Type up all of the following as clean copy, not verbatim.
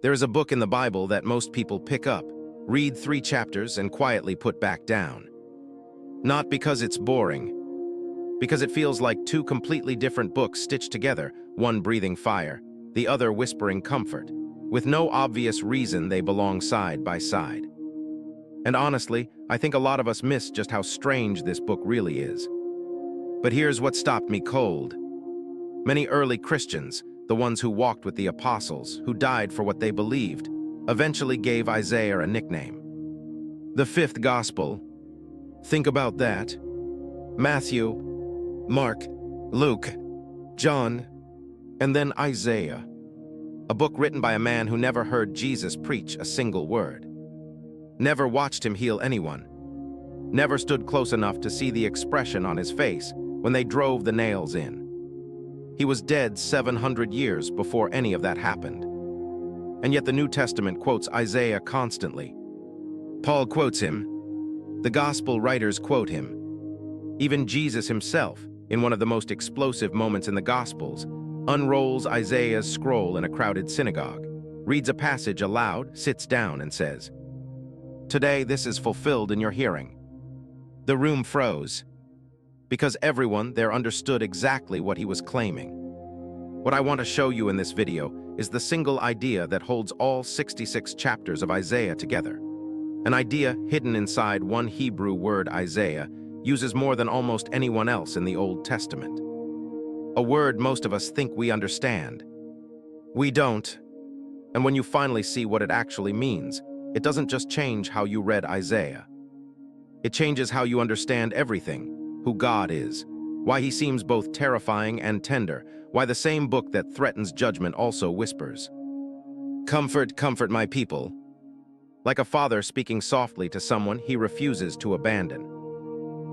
There is a book in the Bible that most people pick up, read 3 chapters, and quietly put back down. Not because it's boring, because it feels like 2 completely different books stitched together, one breathing fire, the other whispering comfort. With no obvious reason, they belong side by side. And honestly, I think a lot of us miss just how strange this book really is. But here's what stopped me cold. Many early Christians, the ones who walked with the apostles, who died for what they believed, eventually gave Isaiah a nickname. The 5th Gospel. Think about that. Matthew, Mark, Luke, John, and then Isaiah. A book written by a man who never heard Jesus preach a single word. Never watched him heal anyone. Never stood close enough to see the expression on his face when they drove the nails in. He was dead 700 years before any of that happened. And yet the New Testament quotes Isaiah constantly. Paul quotes him. The Gospel writers quote him. Even Jesus himself, in one of the most explosive moments in the Gospels, unrolls Isaiah's scroll in a crowded synagogue, reads a passage aloud, sits down, and says, "Today this is fulfilled in your hearing." The room froze, because everyone there understood exactly what he was claiming. What I want to show you in this video is the single idea that holds all 66 chapters of Isaiah together. An idea hidden inside one Hebrew word Isaiah uses more than almost anyone else in the Old Testament. A word most of us think we understand. We don't. And when you finally see what it actually means, it doesn't just change how you read Isaiah. It changes how you understand everything, who God is, why he seems both terrifying and tender, why the same book that threatens judgment also whispers, "Comfort, comfort my people." Like a father speaking softly to someone he refuses to abandon.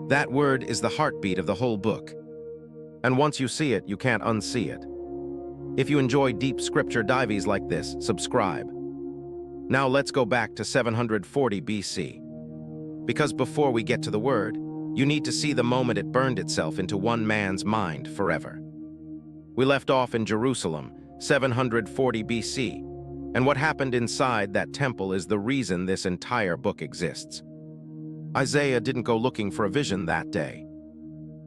That word is the heartbeat of the whole book. And once you see it, you can't unsee it. If you enjoy deep scripture dives like this, subscribe. Now let's go back to 740 BC. Because before we get to the word, you need to see the moment it burned itself into one man's mind forever. We left off in Jerusalem, 740 BC, and what happened inside that temple is the reason this entire book exists. Isaiah didn't go looking for a vision that day.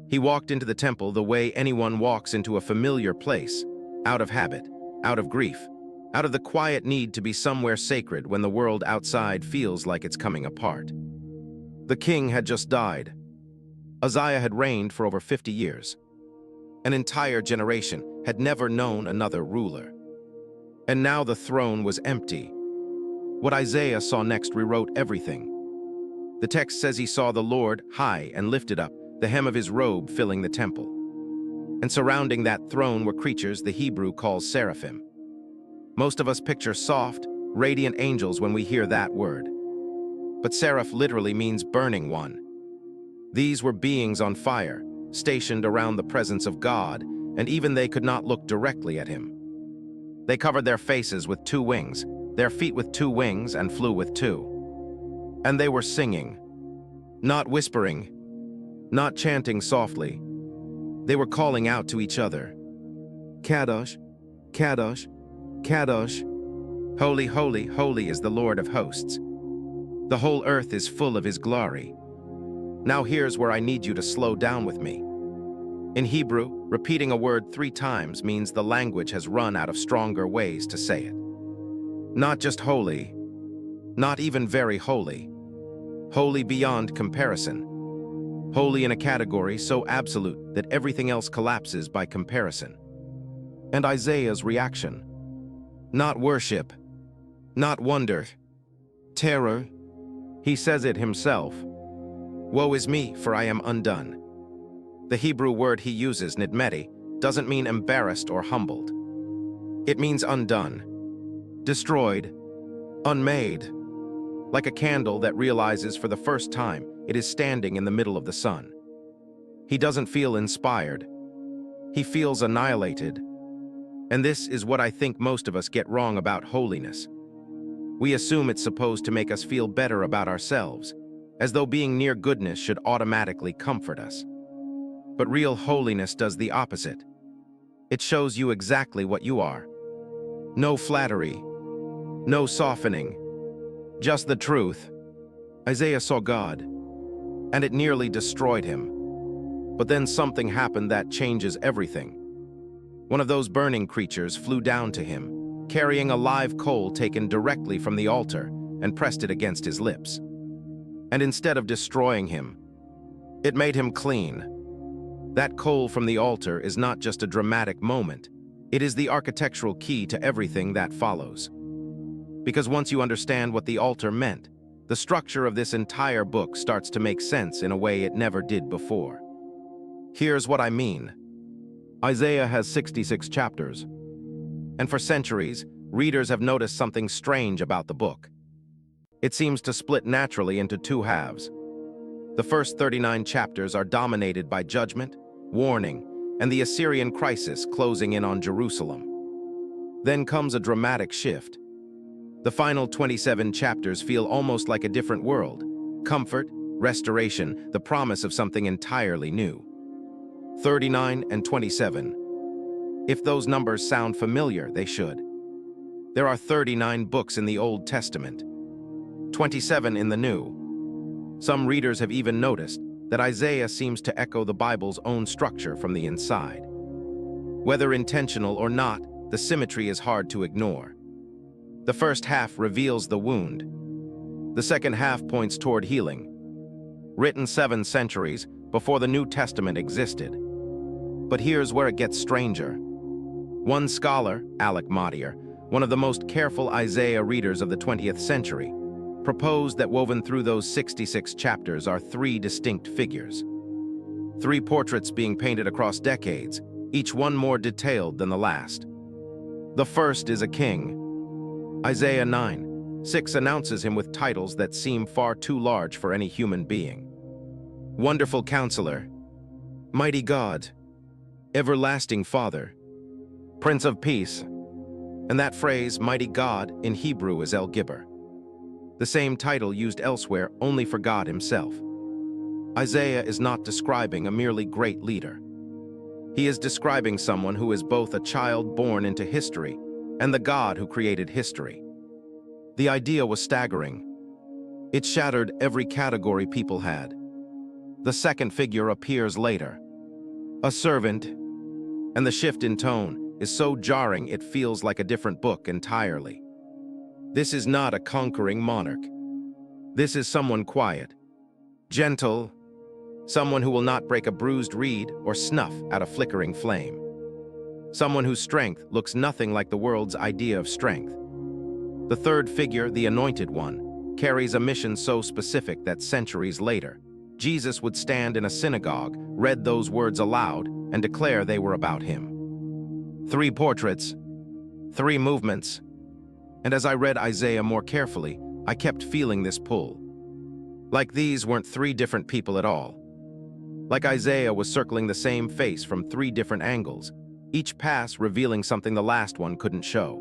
He walked into the temple the way anyone walks into a familiar place, out of habit, out of grief, out of the quiet need to be somewhere sacred when the world outside feels like it's coming apart. The king had just died. Uzziah had reigned for over 50 years. An entire generation had never known another ruler. And now the throne was empty. What Isaiah saw next rewrote everything. The text says he saw the Lord high and lifted up, the hem of his robe filling the temple. And surrounding that throne were creatures the Hebrew calls seraphim. Most of us picture soft, radiant angels when we hear that word. But seraph literally means burning one. These were beings on fire, stationed around the presence of God, and even they could not look directly at him. They covered their faces with 2 wings, their feet with 2 wings, and flew with 2. And they were singing, not whispering, not chanting softly. They were calling out to each other. Kadosh, Kadosh, Kadosh. Holy, holy, holy is the Lord of hosts. The whole earth is full of his glory. Now here's where I need you to slow down with me. In Hebrew, repeating a word 3 times means the language has run out of stronger ways to say it. Not just holy, not even very holy. Holy beyond comparison. Holy in a category so absolute that everything else collapses by comparison. And Isaiah's reaction. Not worship, not wonder, terror. He says it himself. Woe is me, for I am undone. The Hebrew word he uses, nidmeti, doesn't mean embarrassed or humbled. It means undone, destroyed, unmade, like a candle that realizes for the first time it is standing in the middle of the sun. He doesn't feel inspired. He feels annihilated. And this is what I think most of us get wrong about holiness. We assume it's supposed to make us feel better about ourselves, as though being near goodness should automatically comfort us. But real holiness does the opposite. It shows you exactly what you are. No flattery, No softening, just the truth. Isaiah saw God, and it nearly destroyed him. But then something happened that changes everything. One of those burning creatures flew down to him, carrying a live coal taken directly from the altar, and pressed it against his lips. And instead of destroying him, it made him clean. That coal from the altar is not just a dramatic moment, it is the architectural key to everything that follows. Because once you understand what the altar meant, the structure of this entire book starts to make sense in a way it never did before. Here's what I mean. Isaiah has 66 chapters, and for centuries, readers have noticed something strange about the book. It seems to split naturally into two halves. The first 39 chapters are dominated by judgment, warning, and the Assyrian crisis closing in on Jerusalem. Then comes a dramatic shift. The final 27 chapters feel almost like a different world. Comfort, restoration, the promise of something entirely new. 39 and 27. If those numbers sound familiar, they should. There are 39 books in the Old Testament, 27 in the New. Some readers have even noticed that Isaiah seems to echo the Bible's own structure from the inside. Whether intentional or not, the symmetry is hard to ignore. The first half reveals the wound. The second half points toward healing. Written 7 centuries before the New Testament existed. But here's where it gets stranger. One scholar, Alec Mottier, one of the most careful Isaiah readers of the 20th century, proposed that woven through those 66 chapters are 3 distinct figures. 3 portraits being painted across decades, each one more detailed than the last. The first is a king. Isaiah 9:6 announces him with titles that seem far too large for any human being. Wonderful Counselor, Mighty God, Everlasting Father, Prince of Peace. And that phrase, Mighty God, in Hebrew is El Gibber, the same title used elsewhere only for God himself. Isaiah is not describing a merely great leader. He is describing someone who is both a child born into history and the God who created history. The idea was staggering. It shattered every category people had. The second figure appears later, a servant, and the shift in tone is so jarring it feels like a different book entirely. This is not a conquering monarch. This is someone quiet, gentle, someone who will not break a bruised reed or snuff at a flickering flame. Someone whose strength looks nothing like the world's idea of strength. The third figure, the Anointed One, carries a mission so specific that centuries later, Jesus would stand in a synagogue, read those words aloud, and declare they were about him. 3 portraits, 3 movements, and as I read Isaiah more carefully, I kept feeling this pull. Like these weren't 3 different people at all. Like Isaiah was circling the same face from 3 different angles, each pass revealing something the last one couldn't show.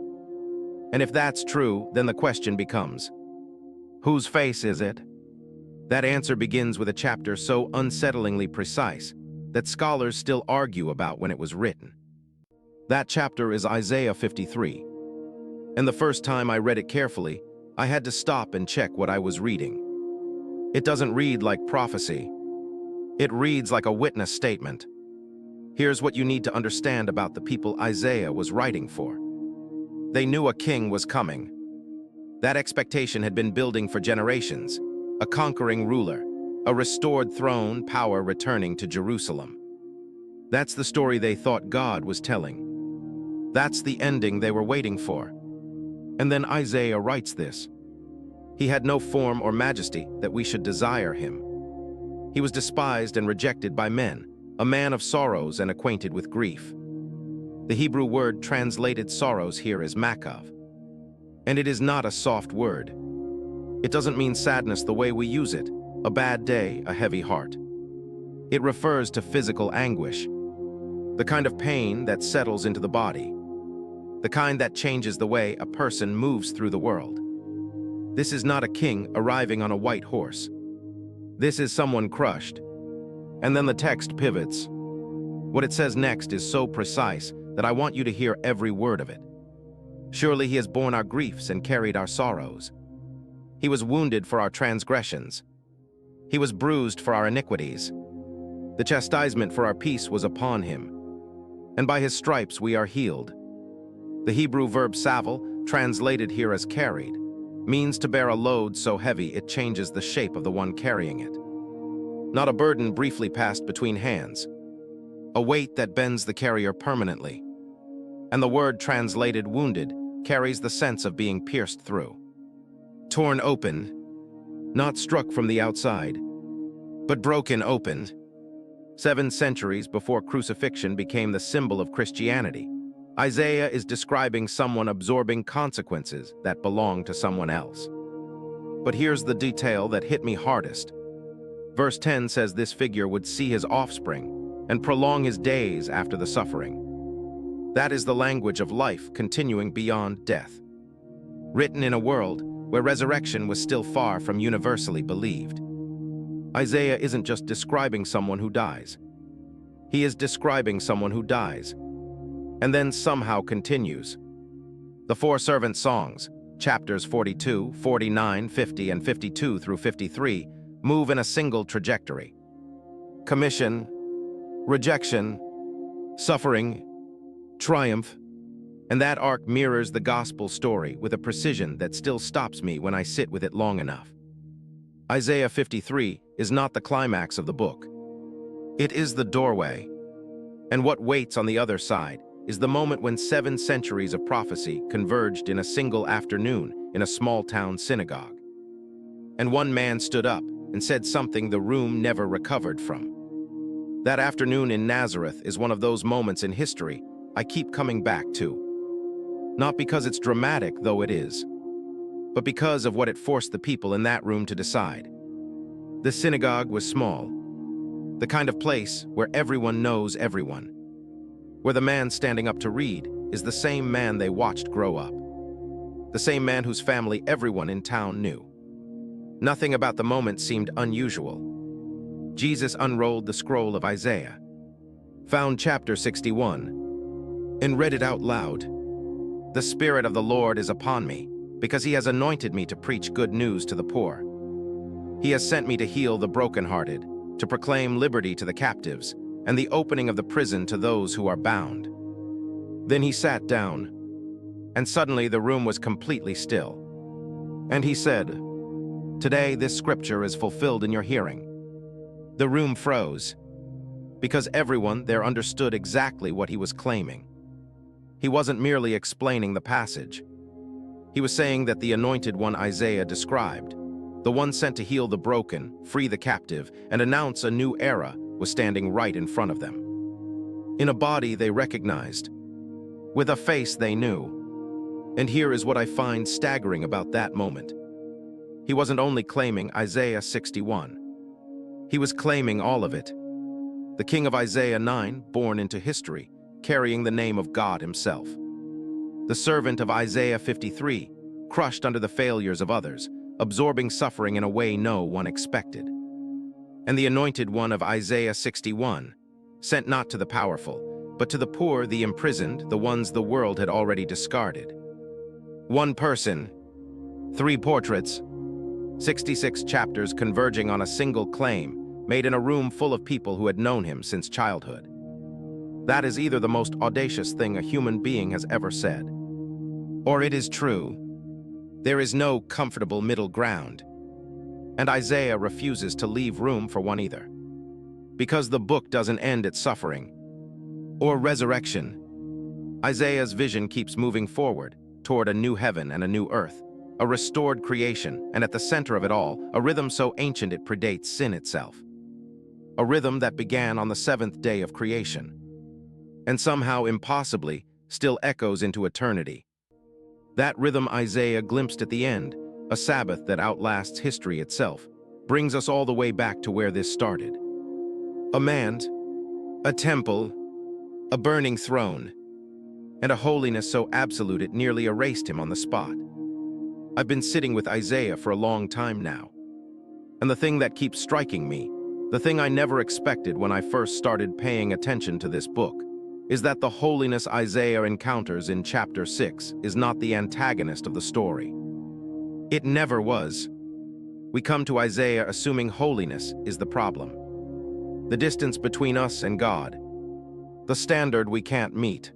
And if that's true, then the question becomes, whose face is it? That answer begins with a chapter so unsettlingly precise that scholars still argue about when it was written. That chapter is Isaiah 53. And the first time I read it carefully, I had to stop and check what I was reading. It doesn't read like prophecy. It reads like a witness statement. Here's what you need to understand about the people Isaiah was writing for. They knew a king was coming. That expectation had been building for generations. A conquering ruler, a restored throne, power returning to Jerusalem. That's the story they thought God was telling. That's the ending they were waiting for. And then Isaiah writes this. He had no form or majesty that we should desire him. He was despised and rejected by men, a man of sorrows and acquainted with grief. The Hebrew word translated sorrows here is makav. And it is not a soft word. It doesn't mean sadness the way we use it, a bad day, a heavy heart. It refers to physical anguish, the kind of pain that settles into the body, the kind that changes the way a person moves through the world. This is not a king arriving on a white horse. This is someone crushed. And then the text pivots. What it says next is so precise that I want you to hear every word of it. Surely he has borne our griefs and carried our sorrows. He was wounded for our transgressions. He was bruised for our iniquities. The chastisement for our peace was upon him, and by his stripes we are healed. The Hebrew verb savel, translated here as carried, means to bear a load so heavy it changes the shape of the one carrying it. Not a burden briefly passed between hands, a weight that bends the carrier permanently. And the word translated wounded carries the sense of being pierced through. Torn open, not struck from the outside, but broken open. 7 centuries before crucifixion became the symbol of Christianity, Isaiah is describing someone absorbing consequences that belong to someone else. But here's the detail that hit me hardest. Verse 10 says this figure would see his offspring and prolong his days after the suffering. That is the language of life continuing beyond death, written in a world where resurrection was still far from universally believed. Isaiah isn't just describing someone who dies. He is describing someone who dies, and then somehow continues. The 4 servant songs, chapters 42, 49, 50, and 52 through 53, move in a single trajectory. Commission, rejection, suffering, triumph, and that arc mirrors the gospel story with a precision that still stops me when I sit with it long enough. Isaiah 53 is not the climax of the book. It is the doorway. And what waits on the other side is the moment when 7 centuries of prophecy converged in a single afternoon in a small-town synagogue. And one man stood up and said something the room never recovered from. That afternoon in Nazareth is one of those moments in history I keep coming back to. Not because it's dramatic, though it is, but because of what it forced the people in that room to decide. The synagogue was small, the kind of place where everyone knows everyone, where the man standing up to read is the same man they watched grow up, the same man whose family everyone in town knew. Nothing about the moment seemed unusual. Jesus unrolled the scroll of Isaiah, found chapter 61, and read it out loud. The Spirit of the Lord is upon me, because he has anointed me to preach good news to the poor. He has sent me to heal the brokenhearted, to proclaim liberty to the captives, and the opening of the prison to those who are bound. Then he sat down, and suddenly the room was completely still. And he said, "Today this scripture is fulfilled in your hearing." The room froze, because everyone there understood exactly what he was claiming. He wasn't merely explaining the passage. He was saying that the anointed one Isaiah described, the one sent to heal the broken, free the captive, and announce a new era, was standing right in front of them. In a body they recognized, with a face they knew. And here is what I find staggering about that moment. He wasn't only claiming Isaiah 61. He was claiming all of it. The king of Isaiah 9, born into history, carrying the name of God himself. The servant of Isaiah 53, crushed under the failures of others, absorbing suffering in a way no one expected. And the anointed one of Isaiah 61, sent not to the powerful, but to the poor, the imprisoned, the ones the world had already discarded. One person, 3 portraits, 66 chapters converging on a single claim, made in a room full of people who had known him since childhood. That is either the most audacious thing a human being has ever said, or it is true. There is no comfortable middle ground, and Isaiah refuses to leave room for one either. Because the book doesn't end at suffering or resurrection, Isaiah's vision keeps moving forward toward a new heaven and a new earth, a restored creation, and at the center of it all, a rhythm so ancient it predates sin itself. A rhythm that began on the 7th day of creation, and somehow impossibly still echoes into eternity. That rhythm Isaiah glimpsed at the end, a Sabbath that outlasts history itself, brings us all the way back to where this started. A man, a temple, a burning throne, and a holiness so absolute it nearly erased him on the spot. I've been sitting with Isaiah for a long time now, and the thing that keeps striking me, the thing I never expected when I first started paying attention to this book, is that the holiness Isaiah encounters in chapter 6 is not the antagonist of the story. It never was. We come to Isaiah assuming holiness is the problem. The distance between us and God. The standard we can't meet.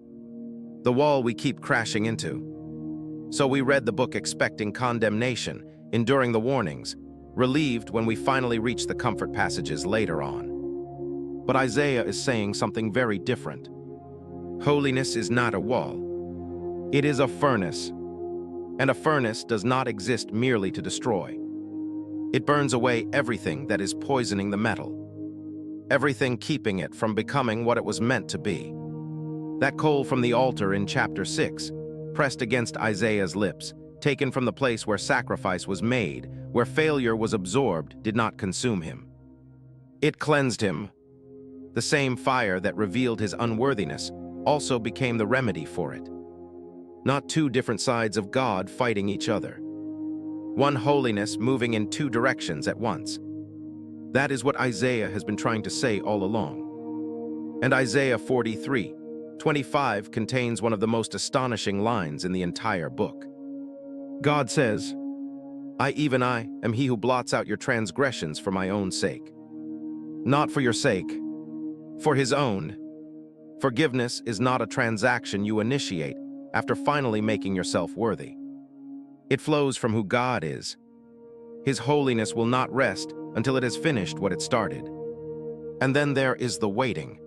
The wall we keep crashing into. So we read the book expecting condemnation, enduring the warnings, relieved when we finally reach the comfort passages later on. But Isaiah is saying something very different. Holiness is not a wall. It is a furnace. And a furnace does not exist merely to destroy. It burns away everything that is poisoning the metal. Everything keeping it from becoming what it was meant to be. That coal from the altar in chapter 6, pressed against Isaiah's lips, taken from the place where sacrifice was made, where failure was absorbed, did not consume him. It cleansed him. The same fire that revealed his unworthiness also became the remedy for it. Not two different sides of God fighting each other. One holiness moving in two directions at once. That is what Isaiah has been trying to say all along. And Isaiah 43:25 contains one of the most astonishing lines in the entire book. God says, even I, am he who blots out your transgressions for my own sake. Not for your sake, for his own. Forgiveness is not a transaction you initiate after finally making yourself worthy. It flows from who God is. His holiness will not rest until it has finished what it started. And then there is the waiting.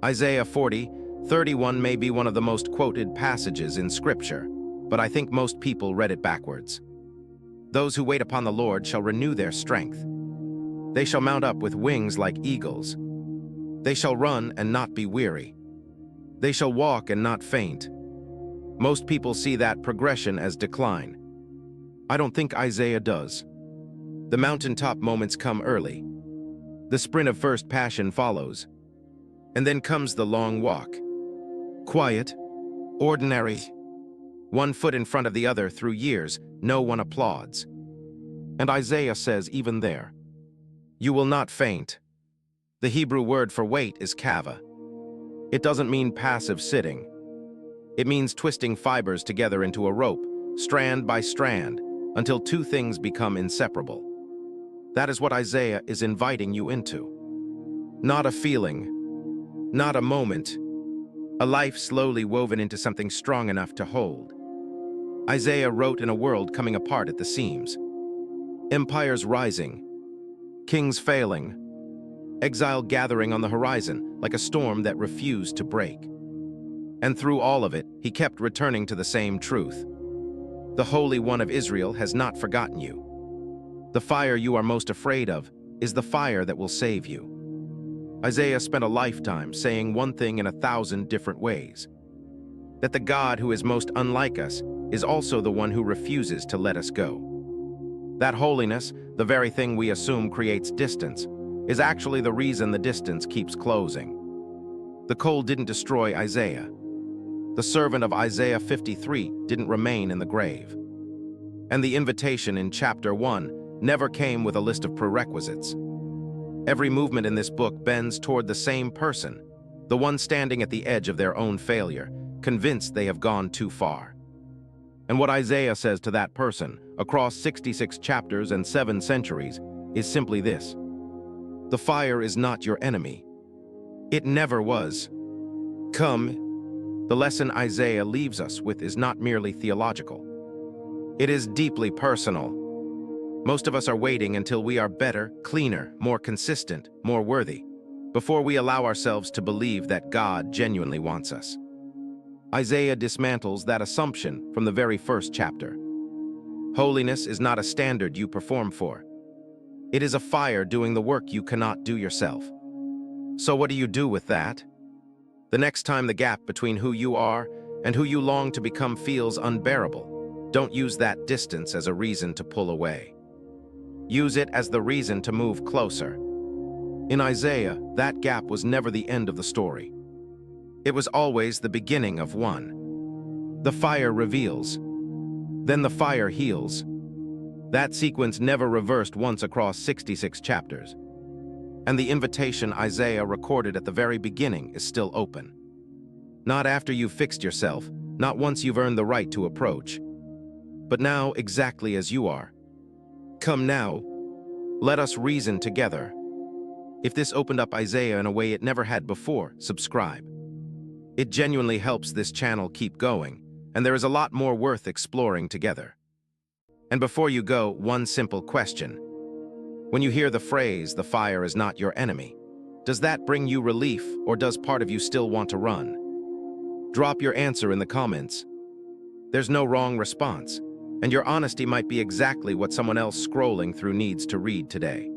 Isaiah 40:31 may be one of the most quoted passages in Scripture, but I think most people read it backwards. Those who wait upon the Lord shall renew their strength. They shall mount up with wings like eagles. They shall run and not be weary. They shall walk and not faint. Most people see that progression as decline. I don't think Isaiah does. The mountaintop moments come early. The sprint of first passion follows. And then comes the long walk. Quiet, ordinary. One foot in front of the other through years, no one applauds. And Isaiah says even there, you will not faint. The Hebrew word for wait is kava. It doesn't mean passive sitting. It means twisting fibers together into a rope, strand by strand, until two things become inseparable. That is what Isaiah is inviting you into. Not a feeling, not a moment, a life slowly woven into something strong enough to hold. Isaiah wrote in a world coming apart at the seams. Empires rising, kings failing, exile gathering on the horizon like a storm that refused to break. And through all of it, he kept returning to the same truth. The Holy One of Israel has not forgotten you. The fire you are most afraid of is the fire that will save you. Isaiah spent a lifetime saying one thing in 1,000 different ways. That the God who is most unlike us is also the one who refuses to let us go. That holiness, the very thing we assume creates distance, is actually the reason the distance keeps closing. The coal didn't destroy Isaiah. The servant of Isaiah 53 didn't remain in the grave. And the invitation in chapter 1 never came with a list of prerequisites. Every movement in this book bends toward the same person, the one standing at the edge of their own failure, convinced they have gone too far. And what Isaiah says to that person, across 66 chapters and 7 centuries, is simply this. The fire is not your enemy. It never was. Come. The lesson Isaiah leaves us with is not merely theological. It is deeply personal. Most of us are waiting until we are better, cleaner, more consistent, more worthy, before we allow ourselves to believe that God genuinely wants us. Isaiah dismantles that assumption from the very first chapter. Holiness is not a standard you perform for. It is a fire doing the work you cannot do yourself. So what do you do with that? The next time the gap between who you are and who you long to become feels unbearable, don't use that distance as a reason to pull away. Use it as the reason to move closer. In Isaiah, that gap was never the end of the story. It was always the beginning of one. The fire reveals. Then the fire heals. That sequence never reversed once across 66 chapters. And the invitation Isaiah recorded at the very beginning is still open. Not after you've fixed yourself, not once you've earned the right to approach, but now exactly as you are. Come now, let us reason together. If this opened up Isaiah in a way it never had before, subscribe. It genuinely helps this channel keep going, and there is a lot more worth exploring together. And before you go, one simple question. When you hear the phrase, "the fire is not your enemy," does that bring you relief, or does part of you still want to run? Drop your answer in the comments. There's no wrong response, and your honesty might be exactly what someone else scrolling through needs to read today.